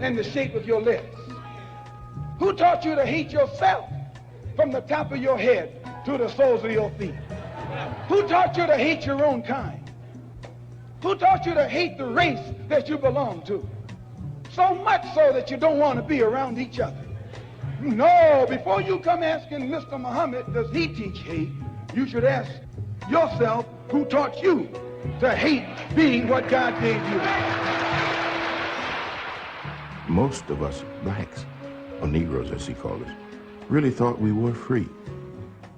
and the shape of your lips? Who taught you to hate yourself from the top of your head to the soles of your feet? Who taught you to hate your own kind? Who taught you to hate the race that you belong to? So much so that you don't want to be around each other. No, before you come asking Mr. Muhammad, does he teach hate? You should ask yourself, who taught you to hate being what God gave you? Most of us blacks, or Negroes as he called us, really thought we were free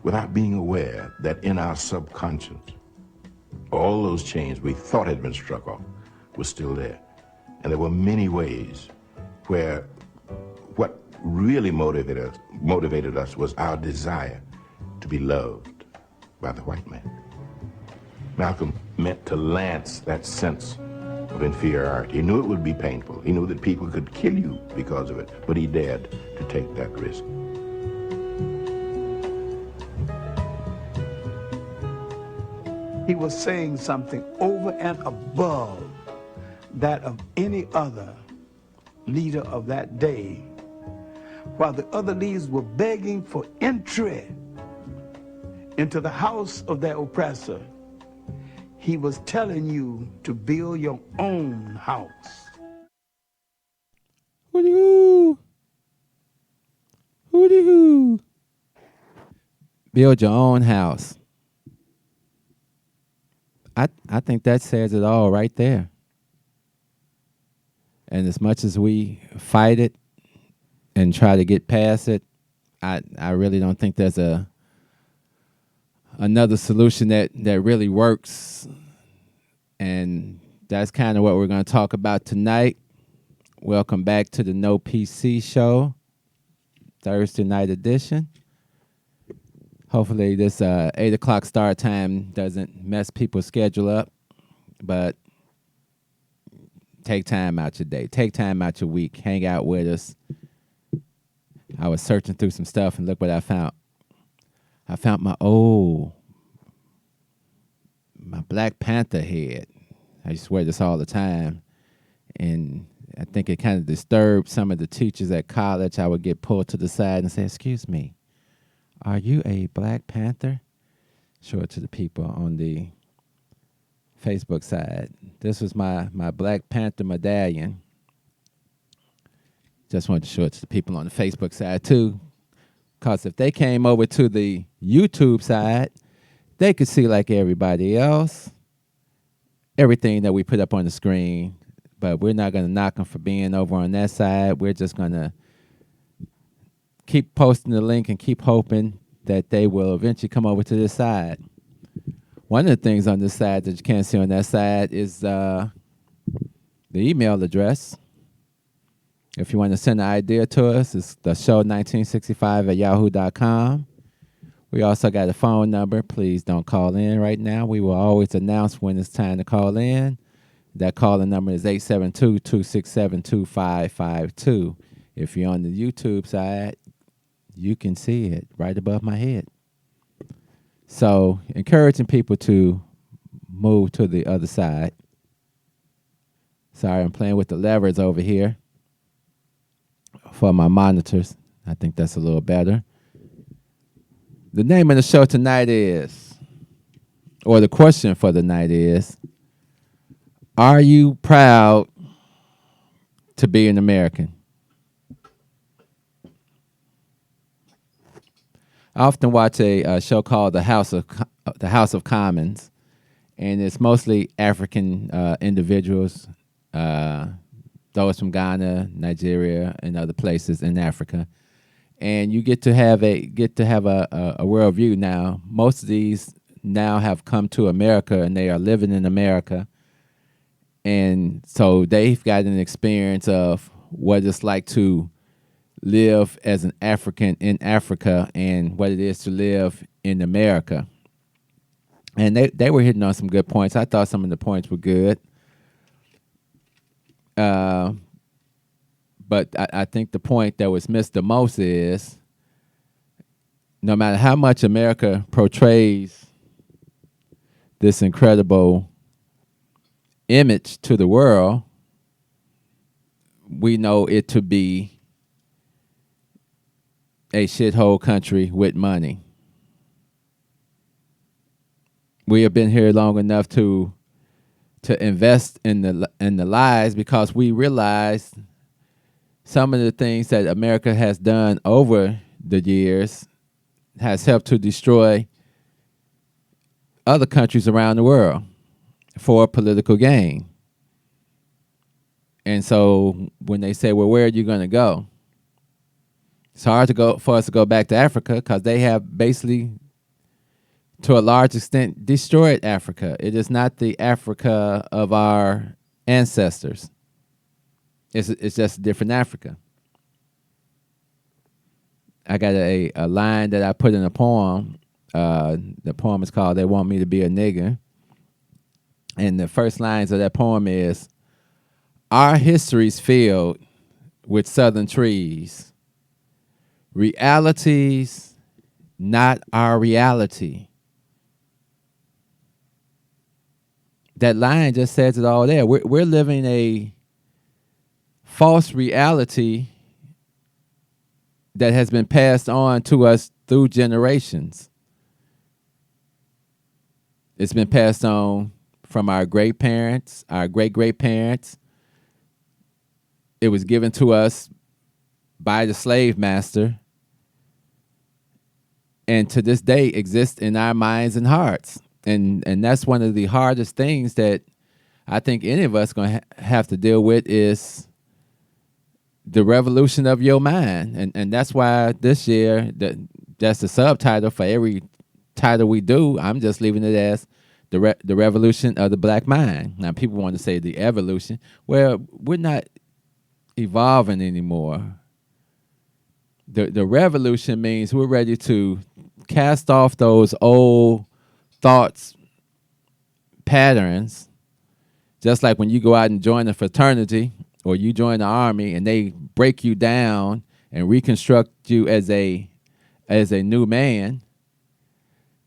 without being aware that in our subconscious, all those chains we thought had been struck off were still there. And there were many ways where what really motivated us was our desire to be loved by the white man. Malcolm meant to lance that sense of inferiority. He knew it would be painful. He knew that people could kill you because of it, but he dared to take that risk. He was saying something over and above that of any other leader of that day, while the other leaders were begging for entry into the house of their oppressor. He was telling you to build your own house. Hooty-hoo. Hooty-hoo. Build your own house. I think that says it all right there. And as much as we fight it and try to get past it, I really don't think there's another solution that really works. And that's kind of what we're going to talk about tonight. Welcome back to the No PC Show, Thursday night edition. Hopefully this 8 o'clock start time doesn't mess people's schedule up, but take time out your day. Take time out your week. Hang out with us. I was searching through some stuff, and look what I found. I found my Black Panther head. I used to wear this all the time, and I think it kind of disturbed some of the teachers at college. I would get pulled to the side and say, "Excuse me, are you a Black Panther?" Show it to the people on the Facebook side. This was my Black Panther medallion. Just wanted to show it to the people on the Facebook side too, because if they came over to the YouTube side, they could see, like everybody else, everything that we put up on the screen. But we're not going to knock them for being over on that side. We're just going to keep posting the link and keep hoping that they will eventually come over to this side. One of the things on this side that you can't see on that side is the email address. If you want to send an idea to us, it's the show1965@yahoo.com. We also got a phone number. Please don't call in right now. We will always announce when it's time to call in. That calling number is 872-267-2552. If you're on the YouTube side, you can see it right above my head. So, encouraging people to move to the other side. Sorry, I'm playing with the levers over here for my monitors. I think that's a little better. The name of the show tonight is, or the question for the night is, are you proud to be an American? I often watch a show called The House of Commons, and it's mostly African individuals, those from Ghana, Nigeria, and other places in Africa. And you get to have a worldview now. Most of these now have come to America, and they are living in America. And so they've got an experience of what it's like to live as an African in Africa and what it is to live in America. And they were hitting on some good points. I thought some of the points were good. But I think the point that was missed the most is no matter how much America portrays this incredible image to the world, we know it to be a shithole country with money. We have been here long enough to invest in the lies, because we realize some of the things that America has done over the years has helped to destroy other countries around the world for political gain. And so when they say, well, where are you going to go? It's hard for us to go back to Africa, because they have basically, to a large extent, destroyed Africa. It is not the Africa of our ancestors. It's just a different Africa. I got a line that I put in a poem. The poem is called "They Want Me to Be a Nigger." And the first lines of that poem is, "Our history's filled with southern trees. Realities, not our reality." That line just says it all there. We're living a false reality that has been passed on to us through generations. It's been passed on from our great parents, our great great parents. It was given to us by the slave master, and to this day exists in our minds and hearts. And that's one of the hardest things that I think any of us going to have to deal with, is the revolution of your mind. And that's why this year, that's the subtitle for every title we do. I'm just leaving it as the revolution of the black mind. Now, people want to say the evolution. Well, we're not evolving anymore. The revolution means we're ready to cast off those old thoughts, patterns, just like when you go out and join a fraternity or you join the army and they break you down and reconstruct you as a new man.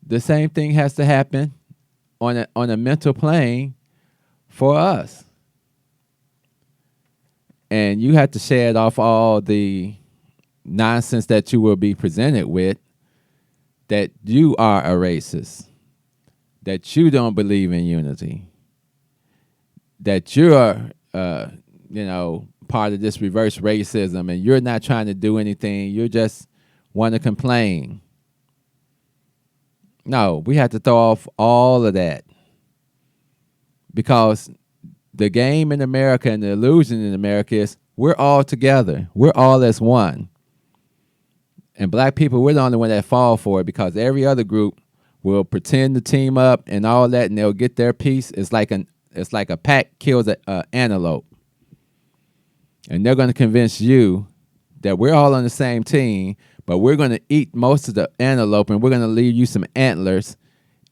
The same thing has to happen on a mental plane for us. And you have to shed off all the nonsense that you will be presented with, that you are a racist, that you don't believe in unity, that you're, part of this reverse racism, and you're not trying to do anything. You just want to complain. No, we have to throw off all of that, because the game in America and the illusion in America is we're all together. We're all as one. And black people, we're the only one that fall for it, because every other group will pretend to team up and all that, and they'll get their piece. It's like a pack kills an antelope. And they're going to convince you that we're all on the same team, but we're going to eat most of the antelope and we're going to leave you some antlers.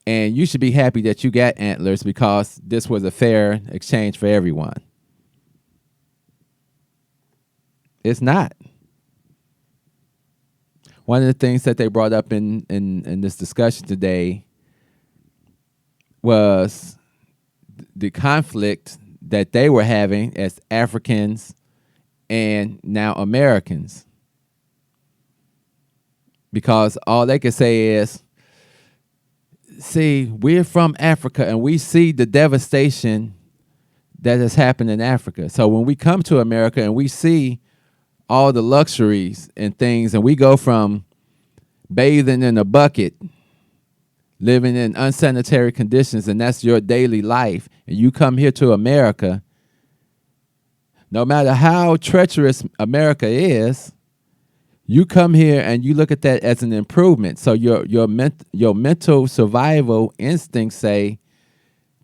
And you should be happy that you got antlers, because this was a fair exchange for everyone. It's not. One of the things that they brought up in this discussion today was the conflict that they were having as Africans and now Americans. Because all they could say is, see, we're from Africa and we see the devastation that has happened in Africa. So when we come to America and we see all the luxuries and things, and we go from bathing in a bucket, living in unsanitary conditions, and that's your daily life, and you come here to America, no matter how treacherous America is, you come here and you look at that as an improvement. So your mental survival instincts say,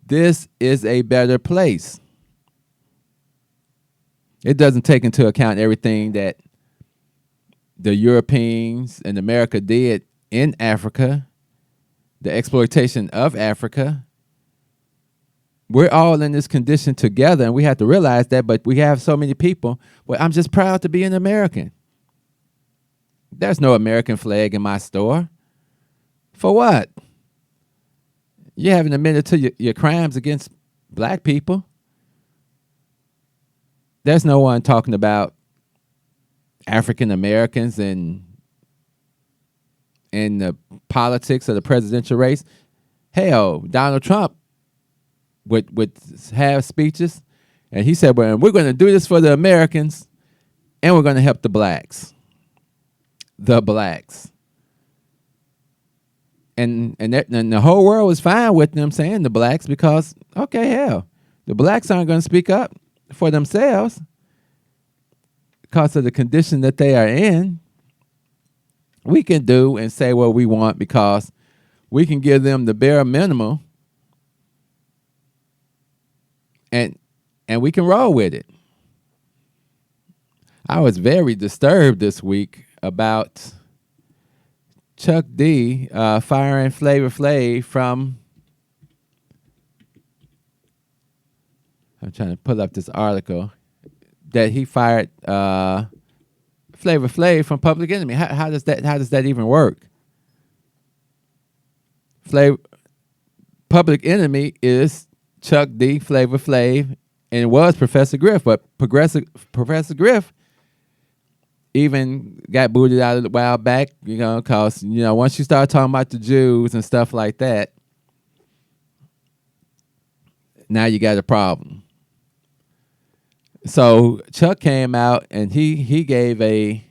this is a better place. It doesn't take into account everything that the Europeans and America did in Africa, the exploitation of Africa. We're all in this condition together, and we have to realize that, but we have so many people, well, I'm just proud to be an American. There's no American flag in my store. For what? You haven't admitted to your crimes against black people. there's no one talking about African Americans in the politics of the presidential race. Hell, Donald Trump would have speeches, and he said, "Well, we're going to do this for the Americans, and we're going to help the blacks." The blacks. And the whole world was fine with them saying the blacks because, okay, hell, the blacks aren't going to speak up for themselves because of the condition that they are in. We can do and say what we want because we can give them the bare minimum and we can roll with it. I was very disturbed this week about Chuck D firing Flavor Flav from, I'm trying to pull up this article, that he fired Flavor Flav from Public Enemy. How does that even work? Public Enemy is Chuck D, Flavor Flav, and it was Professor Griff, but Professor Griff even got booted out a while back, because, once you start talking about the Jews and stuff like that, now you got a problem. So Chuck came out and he gave a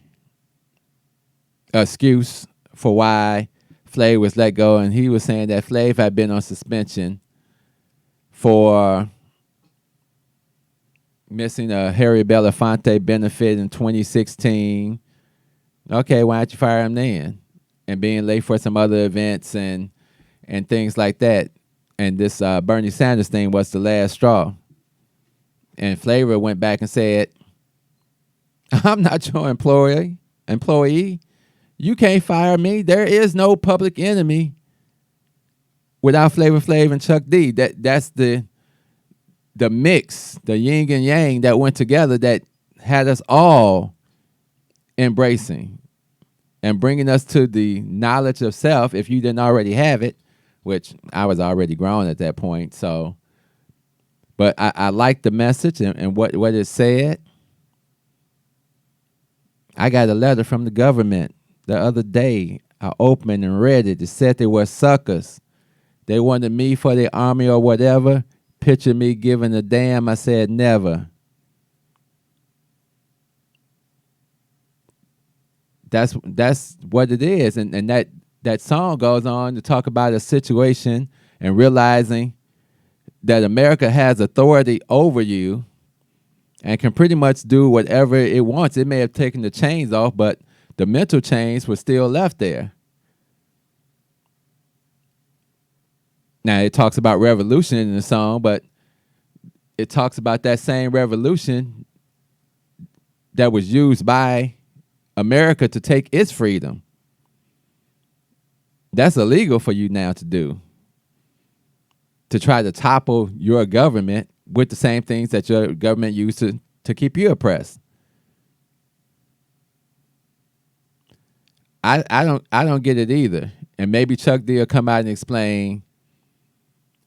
excuse for why Flav was let go, and he was saying that Flav had been on suspension for missing a Harry Belafonte benefit in 2016. Okay, why don't you fire him then? And being late for some other events and things like that. And this Bernie Sanders thing was the last straw. And Flavor went back and said, "I'm not your employee. You can't fire me. There is no Public Enemy without Flavor Flav and Chuck D. That's the mix, the yin and yang that went together that had us all embracing and bringing us to the knowledge of self, if you didn't already have it, which I was already grown at that point. So, but I liked the message and what it said. I got a letter from the government the other day. I opened and read it. It said they were suckers. They wanted me for the army or whatever. Picture me giving a damn. I said never. That's what it is. And that song goes on to talk about a situation and realizing that America has authority over you and can pretty much do whatever it wants. It may have taken the chains off, but the mental chains were still left there. Now, it talks about revolution in the song, but it talks about that same revolution that was used by America to take its freedom. That's illegal for you now to do. To try to topple your government with the same things that your government used to keep you oppressed. I don't get it either. And maybe Chuck D will come out and explain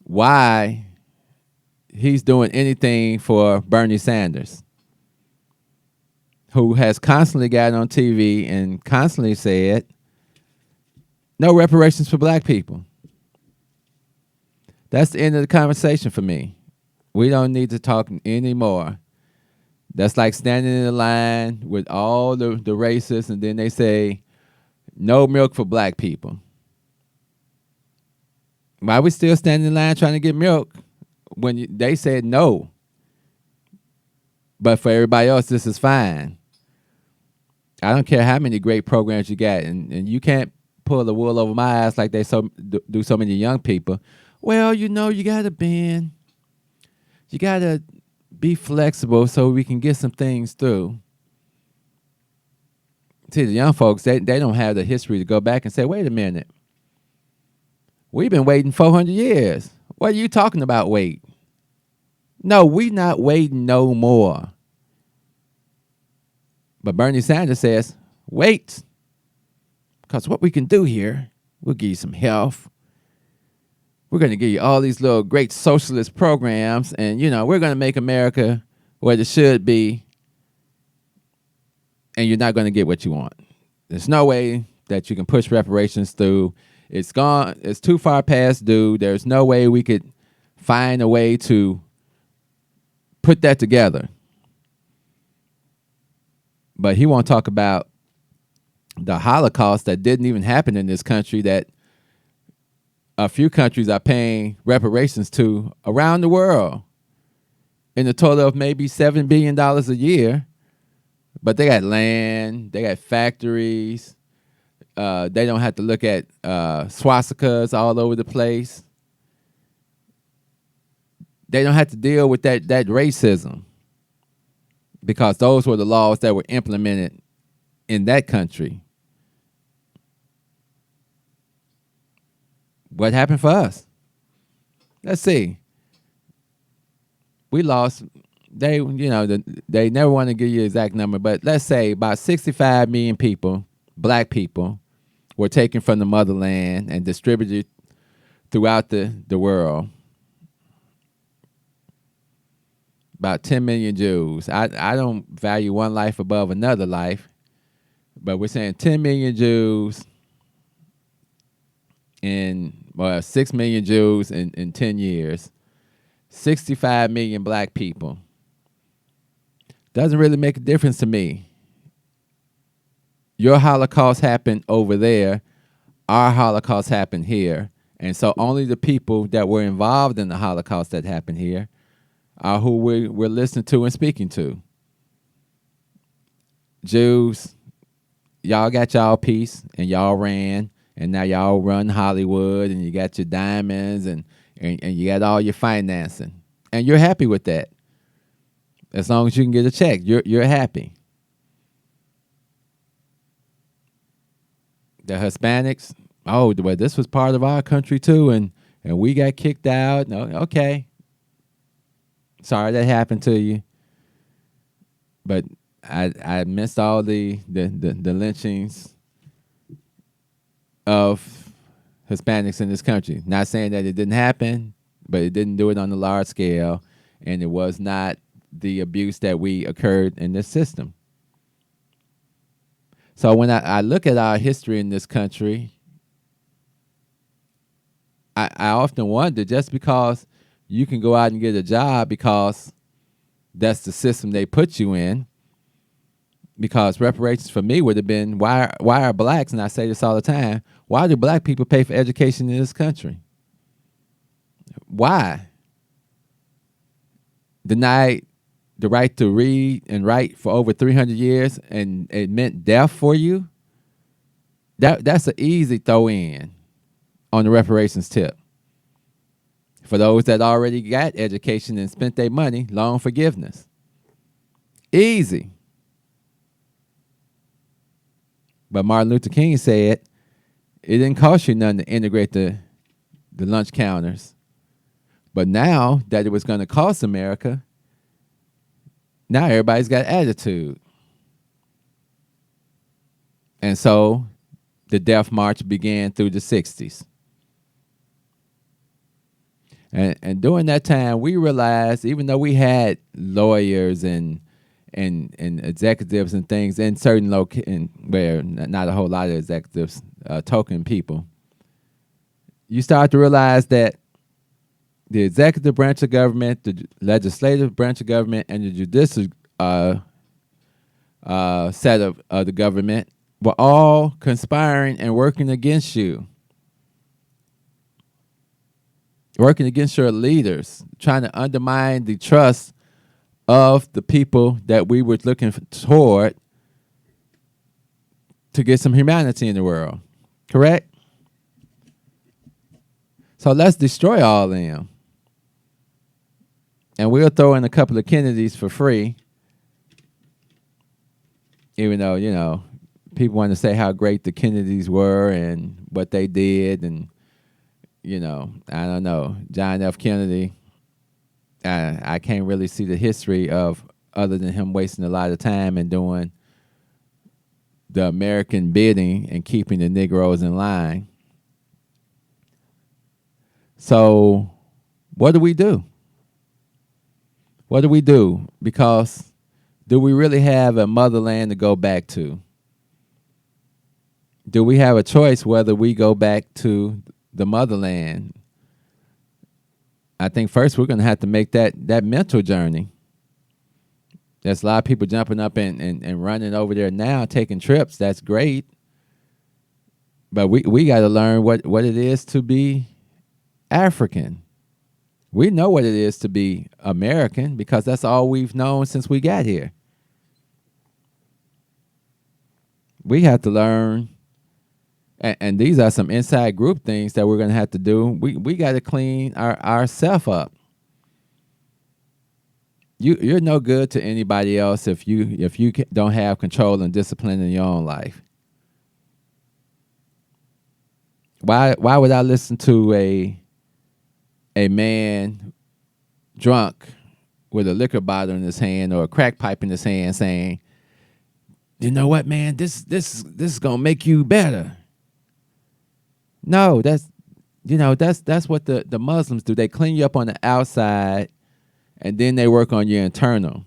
why he's doing anything for Bernie Sanders, who has constantly gotten on TV and constantly said, no reparations for black people. That's the end of the conversation for me. We don't need to talk anymore. That's like standing in the line with all the racists, and then they say, no milk for black people. Why are we still standing in line trying to get milk when they said no? But for everybody else, this is fine. I don't care how many great programs you got, and you can't pull the wool over my eyes like they do so many young people. Well, you got to bend. You got to be flexible so we can get some things through. See, the young folks, they don't have the history to go back and say, wait a minute. We've been waiting 400 years. What are you talking about, wait? No, we not waiting no more. But Bernie Sanders says, wait. Because what we can do here, we'll give you some health. We're going to give you all these little great socialist programs. And, we're going to make America what it should be, and you're not going to get what you want. There's no way that you can push reparations through. It's gone. It's too far past due. There's no way we could find a way to put that together. But he won't talk about the Holocaust that didn't even happen in this country, that a few countries are paying reparations to around the world in a total of maybe $7 billion a year. But they got land, they got factories. They don't have to look at swastikas all over the place. They don't have to deal with that racism, because those were the laws that were implemented in that country. What happened for us? Let's see. We lost. They never want to give you the exact number, but let's say about 65 million people, black people, were taken from the motherland and distributed throughout the world. About 10 million Jews. I don't value one life above another life, but we're saying 10 million Jews in 6 million Jews in 10 years, 65 million black people. Doesn't really make a difference to me. Your Holocaust happened over there. Our Holocaust happened here. And so only the people that were involved in the Holocaust that happened here are who we're listening to and speaking to. Jews, y'all got y'all piece and y'all ran, and now y'all run Hollywood, and you got your diamonds and you got all your financing. And you're happy with that. As long as you can get a check, you're happy. The Hispanics, well, this was part of our country too, and we got kicked out. No, okay. Sorry that happened to you. But I missed all the lynchings of Hispanics in this country. Not saying that it didn't happen, but it didn't do it on a large scale, and it was not the abuse that we occurred in this system. So when I look at our history in this country, I often wonder, just because you can go out and get a job because that's the system they put you in, because reparations for me would have been, why are blacks, and I say this all the time, why do black people pay for education in this country? Why? Denied the right to read and write for over 300 years, and it meant death for you? That's an easy throw in on the reparations tip. For those that already got education and spent their money, loan forgiveness. Easy. But Martin Luther King said it didn't cost you nothing to integrate the lunch counters. But now that it was going to cost America, now everybody's got attitude. And so the Death March began through the 60s. And during that time, we realized, even though we had lawyers and executives and things in certain where not a whole lot of executives, token people, you start to realize that the executive branch of government, the legislative branch of government, and the judicial set of the government were all conspiring and working against you. Working against your leaders, trying to undermine the trust of the people that we were looking toward to get some humanity in the world. Correct? So let's destroy all of them. And we'll throw in a couple of Kennedys for free. Even though, people want to say how great the Kennedys were and what they did, and I don't know, John F. Kennedy, I can't really see the history of, other than him wasting a lot of time and doing the American bidding and keeping the Negroes in line. So what do? What do we do? Because do we really have a motherland to go back to? Do we have a choice whether we go back to the motherland? I think first we're going to have to make that mental journey. There's a lot of people jumping up and running over there now, taking trips. That's great. But we got to learn what it is to be African. We know what it is to be American because that's all we've known since we got here. We have to learn, and these are some inside group things that we're going to have to do. We got to clean ourself up. You're no good to anybody else if you don't have control and discipline in your own life. Why would I listen to a man drunk with a liquor bottle in his hand or a crack pipe in his hand saying, "You know what, man, this is gonna make you better"? No, that's what the Muslims do. They clean you up on the outside, and then they work on your internal.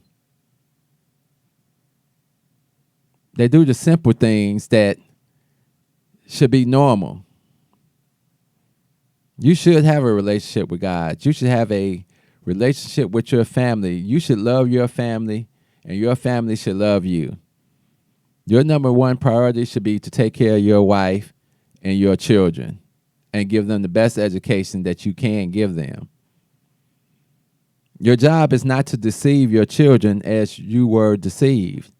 They do the simple things that should be normal. You should have a relationship with God. You should have a relationship with your family. You should love your family, and your family should love you. Your number one priority should be to take care of your wife and your children and give them the best education that you can give them. Your job is not to deceive your children as you were deceived,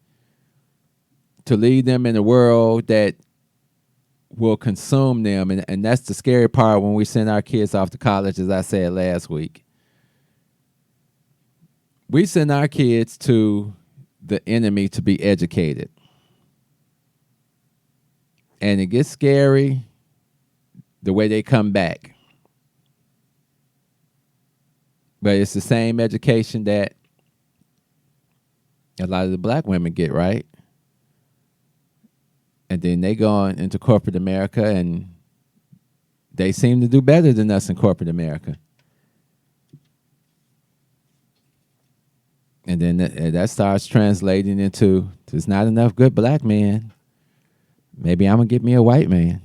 to lead them in a world that will consume them. And that's the scary part when we send our kids off to college, as I said last week. We send our kids to the enemy to be educated. And it gets scary the way they come back. But it's the same education that a lot of the black women get, right? And then they go on into corporate America, and they seem to do better than us in corporate America. And then that starts translating into, there's not enough good black men. Maybe I'm going to get me a white man.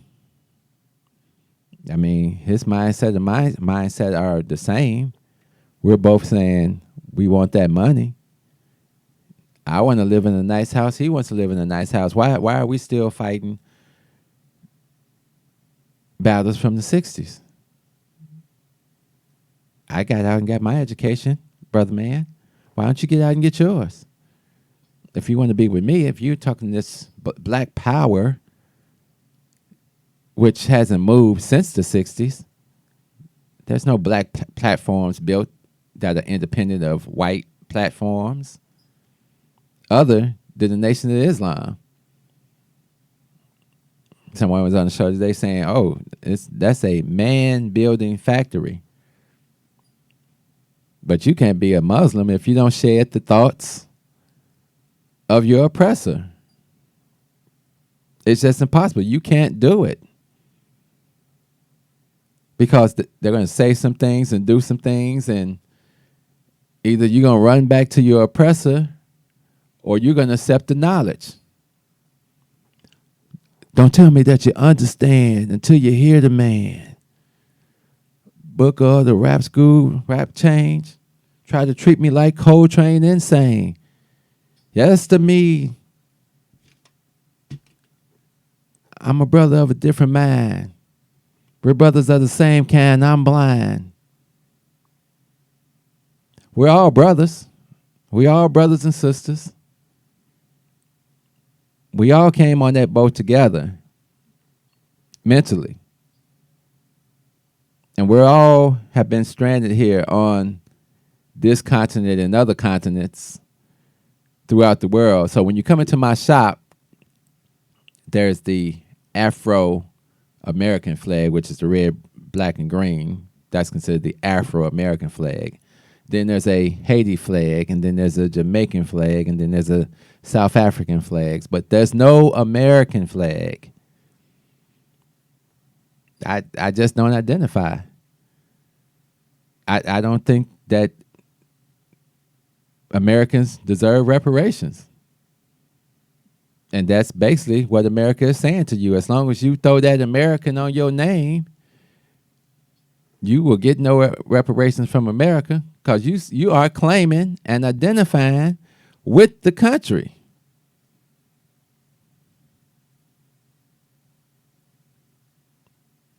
I mean, his mindset and my mindset are the same. We're both saying we want that money. I want to live in a nice house. He wants to live in a nice house. Why are we still fighting battles from the 60s? I got out and got my education, brother man. Why don't you get out and get yours? If you want to be with me, if you're talking this black power, which hasn't moved since the 60s, there's no black platforms built that are independent of white platforms other than the Nation of Islam. Someone was on the show today saying, "Oh, that's a man-building factory." But you can't be a Muslim if you don't share the thoughts of your oppressor. It's just impossible. You can't do it. Because they're going to say some things and do some things, and either you're going to run back to your oppressor or you're going to accept the knowledge. Don't tell me that you understand until you hear the man. Booker, the rap school, rap change, try to treat me like Coltrane insane. Yes, to me, I'm a brother of a different mind. We're brothers of the same kind. I'm blind. We're all brothers. We all brothers and sisters. We all came on that boat together, mentally. And we all have been stranded here on this continent and other continents throughout the world. So when you come into my shop, there's the Afro-American flag, which is the red, black, and green. That's considered the Afro-American flag. Then there's a Haiti flag, and then there's a Jamaican flag, and then there's a South African flags. But there's no American flag. I just don't identify. I don't think that Americans deserve reparations. And that's basically what America is saying to you. As long as you throw that American on your name, you will get no reparations from America, because you are claiming and identifying with the country.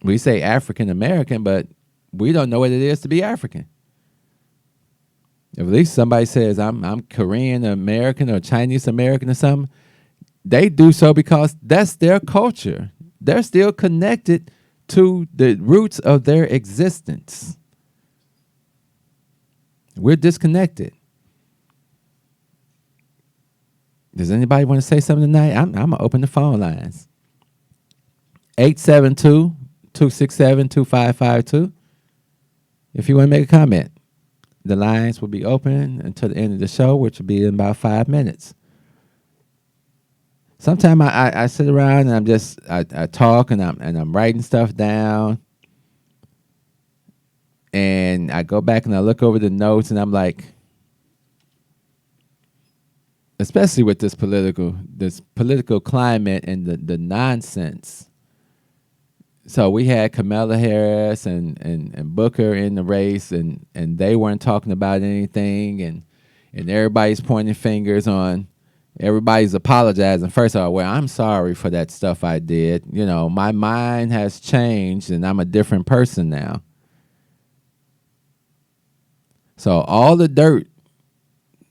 We say African American, but we don't know what it is to be African. If at least somebody says I'm Korean American or Chinese American or something, they do so because that's their culture. They're still connected to the roots of their existence. We're disconnected. Does anybody want to say something tonight? I'm going to open the phone lines. 872-267-2552. If you want to make a comment, the lines will be open until the end of the show, which will be in about 5 minutes. Sometimes I sit around and I talk and I'm writing stuff down, and I go back and I look over the notes and I'm like, especially with this political climate and the nonsense. So we had Kamala Harris and Booker in the race, and they weren't talking about anything, and everybody's pointing fingers on. Everybody's apologizing. First of all, well, I'm sorry for that stuff I did. You know, my mind has changed and I'm a different person now. So all the dirt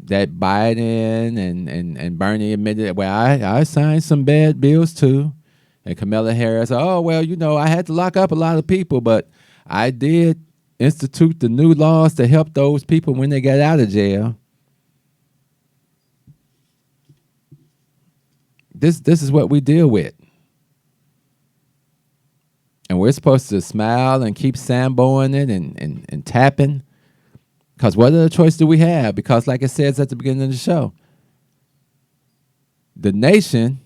that Biden and Bernie admitted, well, I signed some bad bills too. And Kamala Harris, oh, well, you know, I had to lock up a lot of people, but I did institute the new laws to help those people when they got out of jail. This is what we deal with. And we're supposed to smile and keep samboing it and tapping. Because what other choice do we have? Because like it says at the beginning of the show, the nation,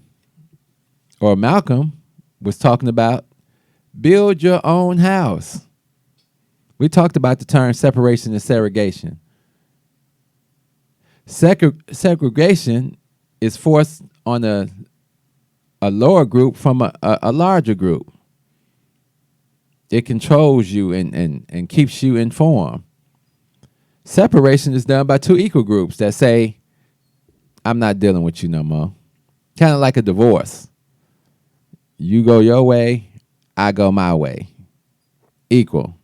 or Malcolm, was talking about build your own house. We talked about the term separation and segregation. Segregation is forced on a lower group from a larger group. It controls you and keeps you informed. Separation is done by two equal groups that say, I'm not dealing with you no more. Kind of like a divorce. You go your way, I go my way. Equal.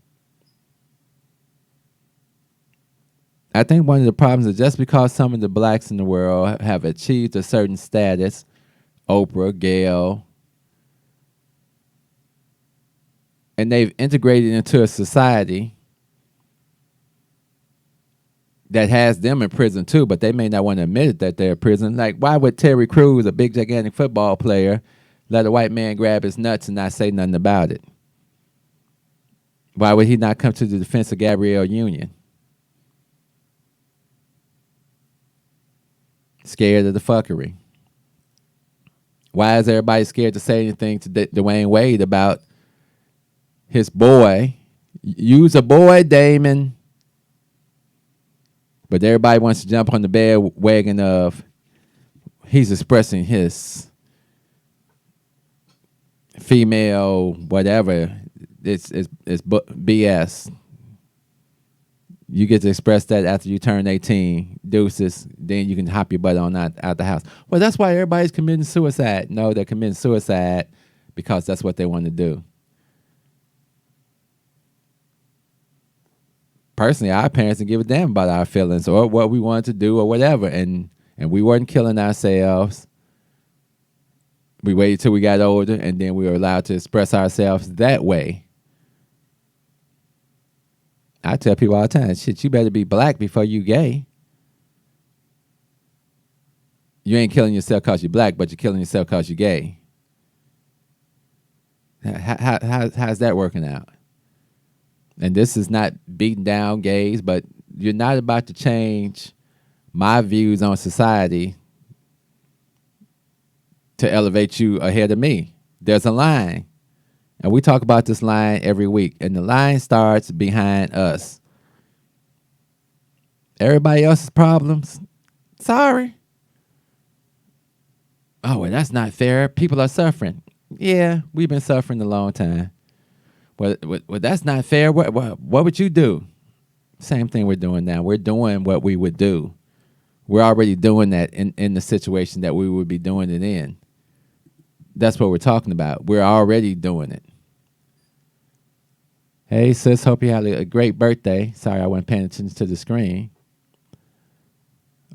I think one of the problems is just because some of the blacks in the world have achieved a certain status, Oprah, Gayle, and they've integrated into a society that has them in prison too, but they may not want to admit it that they're in prison. Like, why would Terry Crews, a big, gigantic football player, let a white man grab his nuts and not say nothing about it? Why would he not come to the defense of Gabrielle Union? Scared of the fuckery. Why is everybody scared to say anything to Dwayne Wade about his boy? Use a boy, Damon. But everybody wants to jump on the bandwagon of he's expressing his female whatever. It's BS. You get to express that after you turn 18, deuces, then you can hop your butt on out the house. Well, that's why everybody's committing suicide. No, they're committing suicide because that's what they want to do. Personally, our parents didn't give a damn about our feelings or what we wanted to do or whatever, and we weren't killing ourselves. We waited till we got older, and then we were allowed to express ourselves that way. I tell people all the time, shit, you better be black before you gay. You ain't killing yourself because you're black, but you're killing yourself because you're gay. How's that working out? And this is not beating down gays, but you're not about to change my views on society to elevate you ahead of me. There's a line. And we talk about this line every week. And the line starts behind us. everybody else's problems. Sorry. Oh, well, that's not fair. People are suffering. Yeah, we've been suffering a long time. Well, that's not fair. What would you do? Same thing we're doing now. We're doing what we would do. We're already doing that in the situation that we would be doing it in. That's what we're talking about. We're already doing it. Hey, sis, hope you had a great birthday. Sorry, I wasn't paying attention to the screen.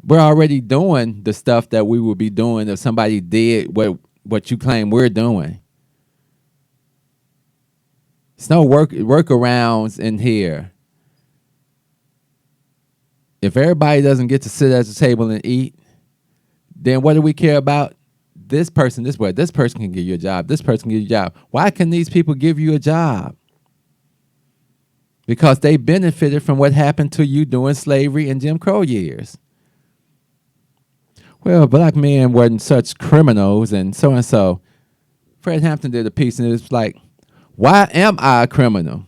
We're already doing the stuff that we would be doing if somebody did what you claim we're doing. There's no workarounds in here. If everybody doesn't get to sit at the table and eat, then what do we care about? This person, this person can give you a job. This person can give you a job. Why can these people give you a job? Because they benefited from what happened to you during slavery and Jim Crow years. Well, black men weren't such criminals and so. Fred Hampton did a piece and it was like, why am I a criminal?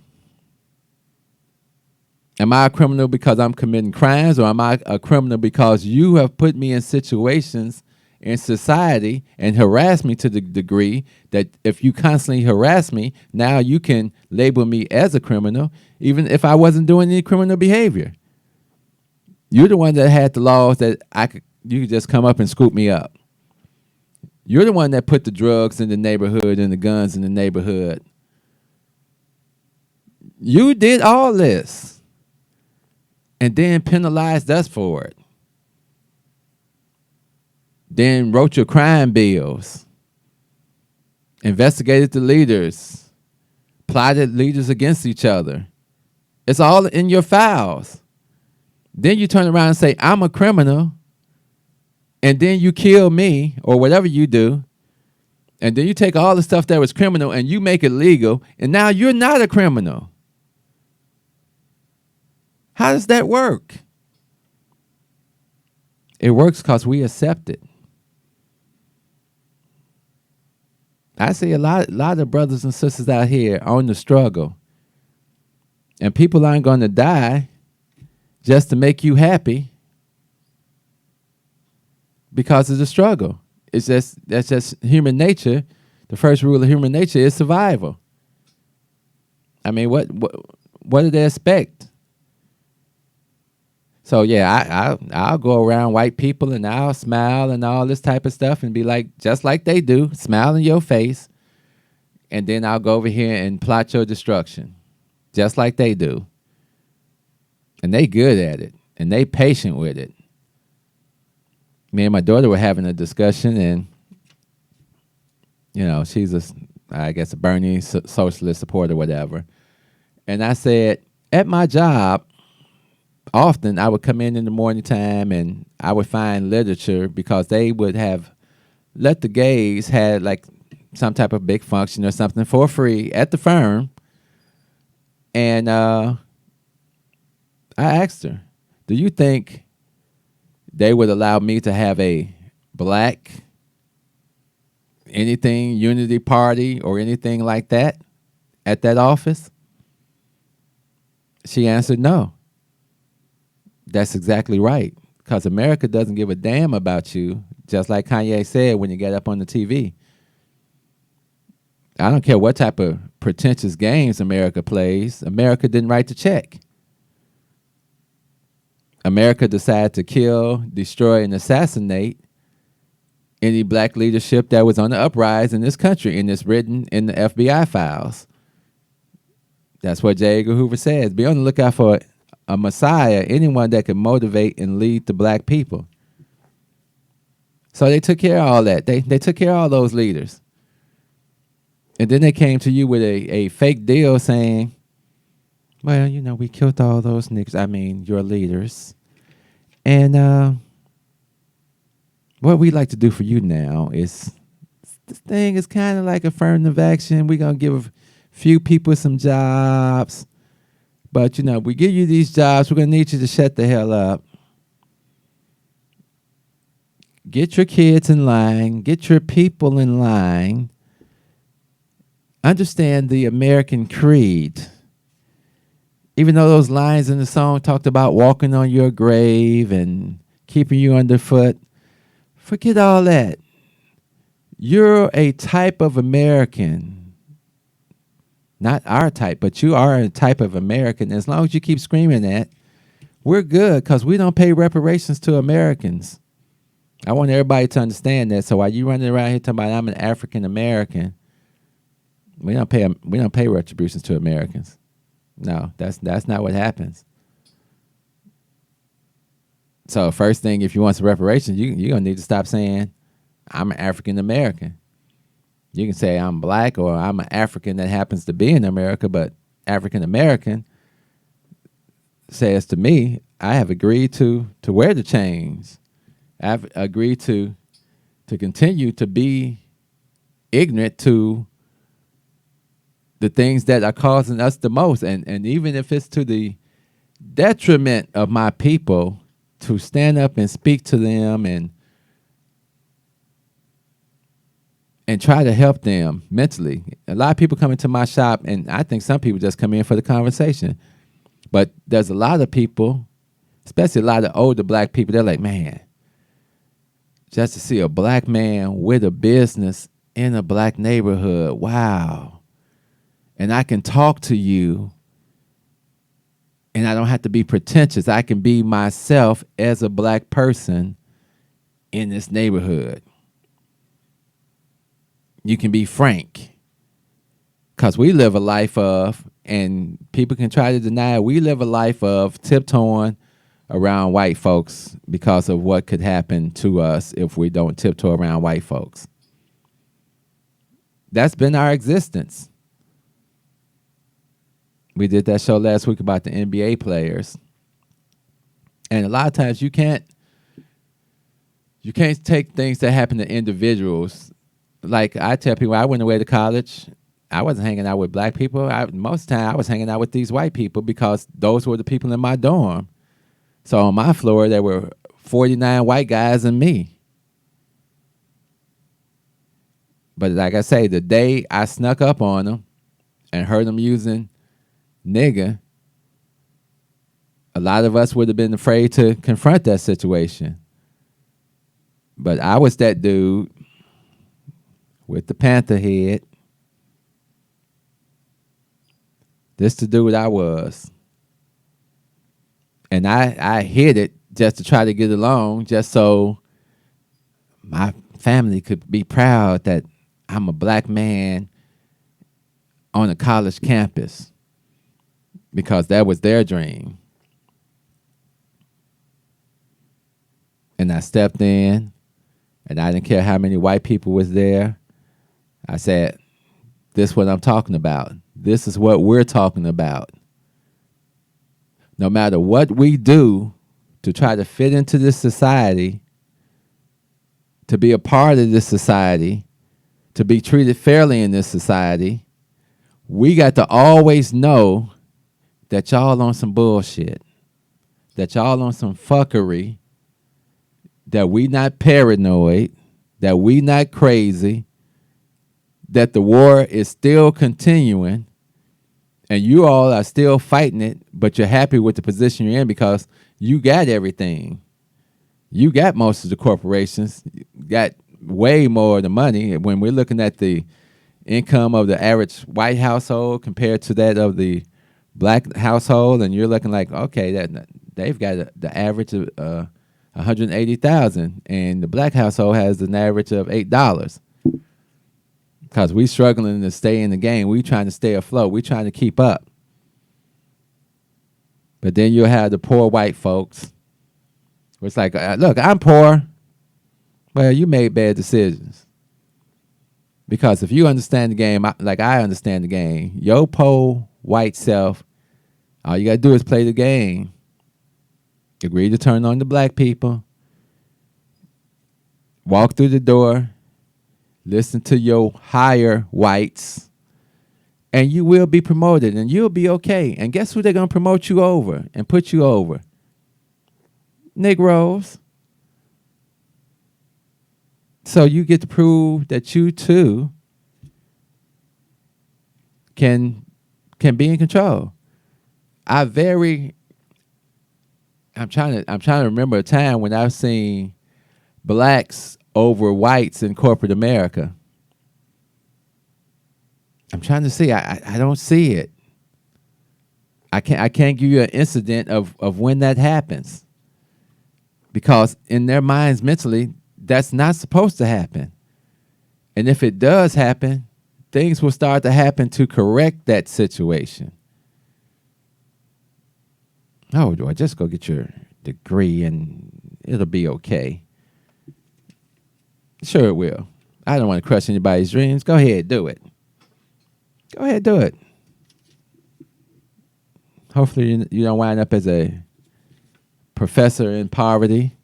Am I a criminal because I'm committing crimes, or am I a criminal because you have put me in situations in society and harassed me to the degree that if you constantly harass me, now you can label me as a criminal, even if I wasn't doing any criminal behavior? You're the one that had the laws that you could just come up and scoop me up. You're the one that put the drugs in the neighborhood and the guns in the neighborhood. You did all this and then penalized us for it. Then wrote your crime bills, investigated the leaders, plotted leaders against each other. It's all in your files. Then you turn around and say, I'm a criminal, and then you kill me or whatever you do, and then you take all the stuff that was criminal and you make it legal, and now you're not a criminal. How does that work? It works because we accept it. I see a lot of brothers and sisters out here on the struggle. And people aren't going to die just to make you happy because of the struggle. That's just human nature. The first rule of human nature is survival. I mean, what do they expect? So yeah, I'll go around white people and I'll smile and all this type of stuff and be like, just like they do, smile in your face, and then I'll go over here and plot your destruction, just like they do. And they good at it, and they patient with it. Me and my daughter were having a discussion, and she's I guess a Bernie socialist supporter, whatever. And I said, at my job, often I would come in the morning time and I would find literature because they would have let the gays had like some type of big function or something for free at the firm. And I asked her, do you think they would allow me to have a black anything unity party or anything like that at that office? She answered no. That's exactly right, because America doesn't give a damn about you, just like Kanye said when you get up on the TV. I don't care what type of pretentious games America plays. America didn't write the check. America decided to kill, destroy, and assassinate any black leadership that was on the uprise in this country, and it's written in the FBI files. That's what J. Edgar Hoover says. Be on the lookout for a messiah, anyone that can motivate and lead the black people. So they took care of all that. They took care of all those leaders. And then they came to you with a fake deal saying, well, we killed all those niggas. I mean, your leaders. And what we'd like to do for you now is, this thing is kind of like affirmative action. We're going to give a few people some jobs. But, we give you these jobs, we're going to need you to shut the hell up. Get your kids in line. Get your people in line. Understand the American creed Even though those lines in the song talked about walking on your grave and keeping you underfoot, forget all that. You're a type of American. Not our type, but you are a type of American. As long as you keep screaming that, we're good because we don't pay reparations to Americans. I want everybody to understand that. So while you running around here talking about I'm an African American, we don't pay retributions to Americans. No, that's not what happens. So first thing, if you want some reparations, you're gonna need to stop saying I'm an African American. You can say I'm black or I'm an African that happens to be in America, but African American says to me, I have agreed to wear the chains. I've agreed to continue to be ignorant to the things that are causing us the most. And even if it's to the detriment of my people, to stand up and speak to them and try to help them mentally. A lot of people come into my shop, and I think some people just come in for the conversation. But there's a lot of people, especially a lot of older black people, they're like, man, just to see a black man with a business in a black neighborhood, wow. And I can talk to you, and I don't have to be pretentious. I can be myself as a black person in this neighborhood. You can be frank. Because we live a life of, and people can try to deny it, we live a life of tiptoeing around white folks because of what could happen to us if we don't tiptoe around white folks. That's been our existence. We did that show last week about the NBA players. And a lot of times you can't take things that happen to individuals. Like I tell people, I went away to college. I wasn't hanging out with black people. Most of the time I was hanging out with these white people because those were the people in my dorm. So on my floor, there were 49 white guys and me. But like I say, the day I snuck up on them and heard them using nigga, a lot of us would have been afraid to confront that situation. But I was that dude with the panther head. This the dude I was. And I hid it just to try to get along, just so my family could be proud that I'm a black man on a college campus, because that was their dream. And I stepped in, and I didn't care how many white people was there. I said, this is what I'm talking about. This is what we're talking about. No matter what we do to try to fit into this society, to be a part of this society, to be treated fairly in this society, we got to always know that y'all on some bullshit, that y'all on some fuckery, that we not paranoid, that we not crazy, that the war is still continuing, and you all are still fighting it, but you're happy with the position you're in because you got everything. You got most of the corporations, you got way more of the money. When we're looking at the income of the average white household compared to that of the black household, and you're looking like, okay, that they've got the average of $180,000, and the black household has an average of $8. Because we struggling to stay in the game. We trying to stay afloat. We trying to keep up. But then you'll have the poor white folks. It's like, look, I'm poor. Well, you made bad decisions. Because if you understand the game, like I understand the game, your poor white self, all you got to do is play the game. Agree to turn on the black people. Walk through the door. Listen to your higher whites, and you will be promoted, and you'll be okay. And guess who they're going to promote you over and put you over? Negroes. So you get to prove that you, too, can be in control. I'm trying to remember a time when I've seen blacks over whites in corporate America. I'm trying to see. I don't see it. I can't give you an incident of when that happens, because in their minds mentally that's not supposed to happen. And if it does happen, things will start to happen to correct that situation. Oh, do I just go get your degree and it'll be okay? Sure it will. I don't want to crush anybody's dreams. Go ahead, do it. Go ahead, do it. Hopefully you don't wind up as a professor in poverty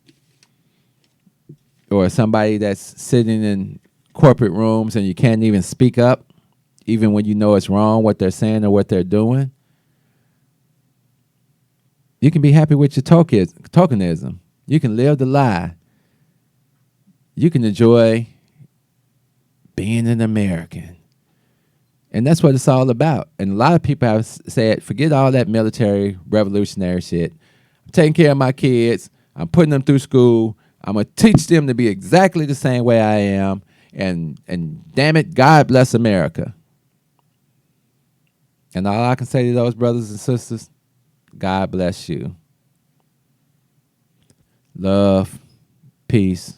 or somebody that's sitting in corporate rooms and you can't even speak up, even when you know it's wrong what they're saying or what they're doing. You can be happy with your tokenism. You can live the lie. You can enjoy being an American. And that's what it's all about. And a lot of people have said, forget all that military, revolutionary shit. I'm taking care of my kids. I'm putting them through school. I'm going to teach them to be exactly the same way I am. And damn it, God bless America. And all I can say to those brothers and sisters, God bless you. Love, peace.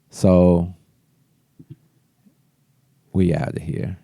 So, we out of here.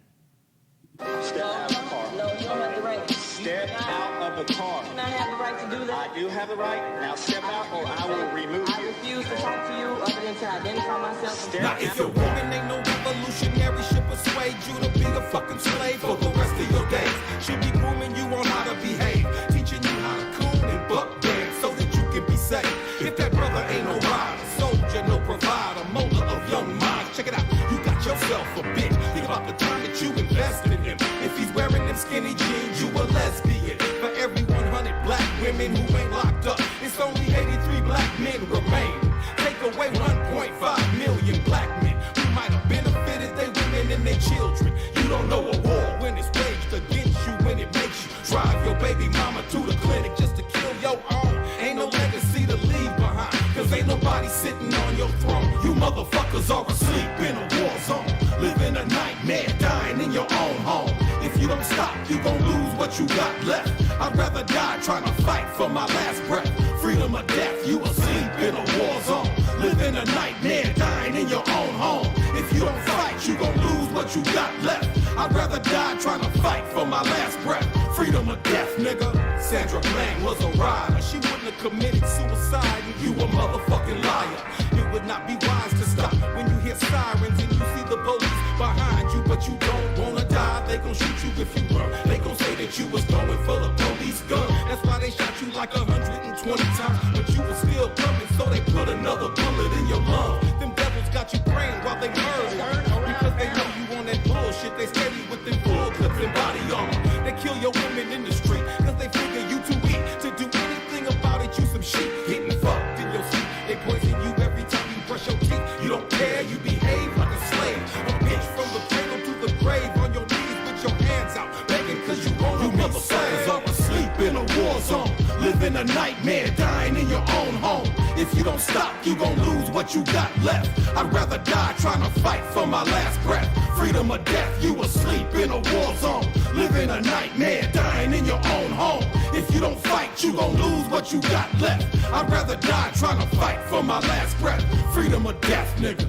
Step out of the car. No, you don't have the right. Step out of the car. You do not have the right to do that. I do have the right. Now step out or I will remove I you. refuse to talk to you other than to identify myself. Step Now if you're woman, ain't no revolutionary should persuade you to be a fucking slave for the rest of your days. Should be grooming you on how to behave, teaching you how to coon and buck dance so that you can be safe. If that brother ain't no rider, soldier, no provider, molder of young minds, check it out, you got yourself a bitch. Think about the time that you invested in him. If he's wearing them skinny jeans, you a lesbian. For every 100 black women who ain't locked up, it's only 83 black men remain. Take away 1.5 million black men who might have benefited they women and their children. You don't know a war when it's waged against you, when it makes you drive your baby mama to the clinic just to kill your own. Ain't no legacy to leave behind, cause ain't nobody sitting on your throne. You motherfuckers are asleep in a war zone, living a nightmare, dying in your own home. If you don't stop, you gon' lose what you got left. I'd rather die trying to fight for my last breath. Freedom or death, you asleep in a war zone, living a nightmare, dying in your own home. If you don't fight, you gon' lose what you got left. I'd rather die trying to fight for my last breath. Freedom or death, nigga. Sandra Bland was a rider. She wouldn't have committed suicide, and you a motherfucking liar. It would not be wise to stop when you hear sirens and you see the police behind you, but you don't wanna die. They gon' shoot you if you run. They gon' say that you was going for the police gun. That's why they shot you like 120 times, but you was still coming, so they put another bullet in your lung. Them devils got you praying while they murder, because they know you on that bullshit. They steady with them bull clips and body armor. They kill your women in the street, cause they figure you too weak to do anything about it. You some shit, getting fucked in your seat. They poison you every time you brush your teeth. You don't care, you behave like a slave. A bitch from the cradle to the grave, on your knees with your hands out, begging cause you want to be motherfuckers are asleep in a war zone, living a nightmare, dying in your own home. If you don't stop, you gon' lose what you got left. I'd rather die trying to fight for my last breath. Freedom or death, you asleep in a war zone, living a nightmare, dying in your own home. If you don't fight, you gon' lose what you got left. I'd rather die trying to fight for my last breath. Freedom or death, nigga.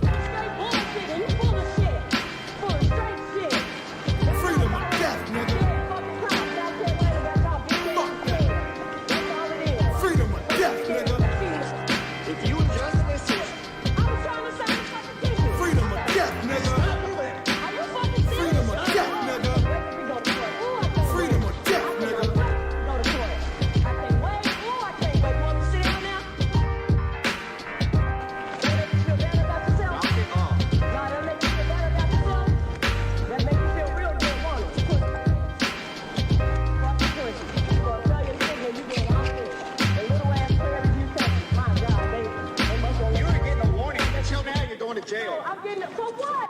Freedom or death, nigga. Fuck that. Freedom or death, nigga. If you injustice is Freedom or death, nigga. Freedom or death, nigga. Freedom or death, nigga. you were getting a warning. Until now, you're going to jail. I'm getting it for what?